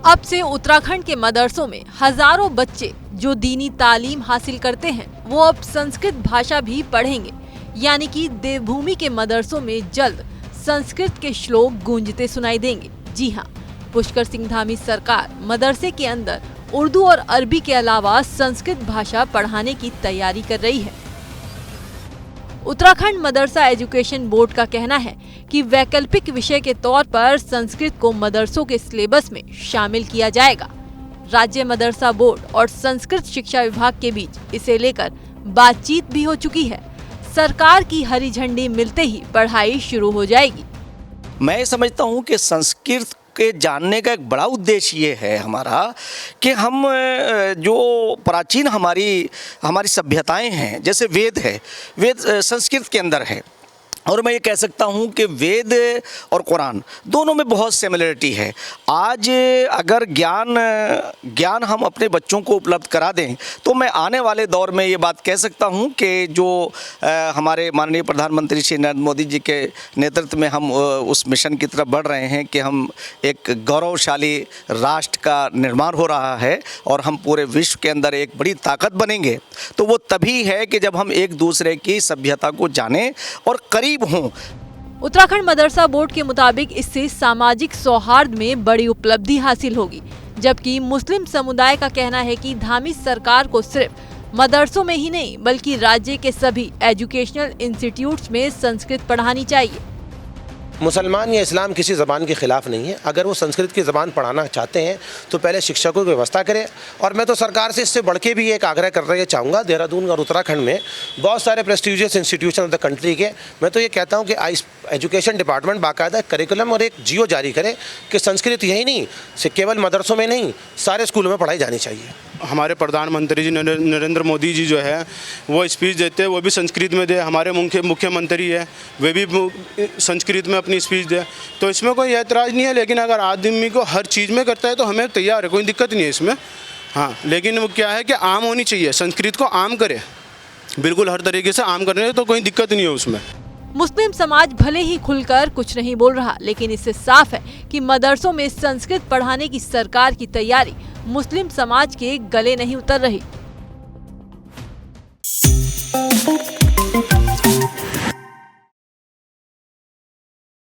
अब से उत्तराखंड के मदरसों में हजारों बच्चे जो दीनी तालीम हासिल करते हैं वो अब संस्कृत भाषा भी पढ़ेंगे। यानी कि देवभूमि के मदरसों में जल्द संस्कृत के श्लोक गूंजते सुनाई देंगे। जी हाँ, पुष्कर सिंह धामी सरकार मदरसे के अंदर उर्दू और अरबी के अलावा संस्कृत भाषा पढ़ाने की तैयारी कर रही है। उत्तराखंड मदरसा एजुकेशन बोर्ड का कहना है कि वैकल्पिक विषय के तौर पर संस्कृत को मदरसों के सिलेबस में शामिल किया जाएगा। राज्य मदरसा बोर्ड और संस्कृत शिक्षा विभाग के बीच इसे लेकर बातचीत भी हो चुकी है। सरकार की हरी झंडी मिलते ही पढ़ाई शुरू हो जाएगी। मैं समझता हूँ कि संस्कृत के जानने का एक बड़ा उद्देश्य ये है हमारा कि हम जो प्राचीन हमारी सभ्यताएं हैं, जैसे वेद है, वेद संस्कृत के अंदर है। और मैं ये कह सकता हूँ कि वेद और कुरान दोनों में बहुत सिमिलरिटी है। आज अगर ज्ञान हम अपने बच्चों को उपलब्ध करा दें तो मैं आने वाले दौर में ये बात कह सकता हूँ कि जो हमारे माननीय प्रधानमंत्री श्री नरेंद्र मोदी जी के नेतृत्व में हम उस मिशन की तरफ बढ़ रहे हैं कि हम एक गौरवशाली राष्ट्र का निर्माण हो रहा है और हम पूरे विश्व के अंदर एक बड़ी ताकत बनेंगे, तो वो तभी है कि जब हम एक दूसरे की सभ्यता को जानें और करीब हूँ। उत्तराखंड मदरसा बोर्ड के मुताबिक इससे सामाजिक सौहार्द में बड़ी उपलब्धि हासिल होगी, जबकि मुस्लिम समुदाय का कहना है कि धामी सरकार को सिर्फ मदरसों में ही नहीं बल्कि राज्य के सभी एजुकेशनल इंस्टीट्यूट्स में संस्कृत पढ़ानी चाहिए। मुसलमान या इस्लाम किसी ज़बान के ख़िलाफ़ नहीं है। अगर वो संस्कृत की ज़बान पढ़ाना चाहते हैं तो पहले शिक्षकों की व्यवस्था करें। और मैं तो सरकार से इससे बढ़ के भी एक आग्रह करना चाहूँगा। देहरादून और उत्तराखंड में बहुत सारे prestigious institution of the country के, मैं तो ये कहता हूँ कि एजुकेशन डिपार्टमेंट बाकायदा करिकुलम और एक जियो जारी करे कि संस्कृत यही नहीं केवल मदरसों में नहीं, सारे स्कूलों में पढ़ाई जानी चाहिए। हमारे प्रधानमंत्री जी नरेंद्र मोदी जी जो है वो स्पीच देते हैं वो भी संस्कृत में दे। हमारे मुख्यमंत्री है वे भी संस्कृत में अपनी स्पीच दे। तो इसमें कोई ऐतराज़ नहीं है, लेकिन अगर आदमी को हर चीज़ में करता है तो हमें तैयार है, कोई दिक्कत नहीं है इसमें। हाँ, लेकिन वो क्या है कि आम होनी चाहिए, संस्कृत को आम करे, बिल्कुल हर तरीके से आम करने तो कोई दिक्कत नहीं है उसमें। मुस्लिम समाज भले ही खुलकर कुछ नहीं बोल रहा, लेकिन इससे साफ है कि मदरसों में संस्कृत पढ़ाने की सरकार की तैयारी मुस्लिम समाज के गले नहीं उतर रही।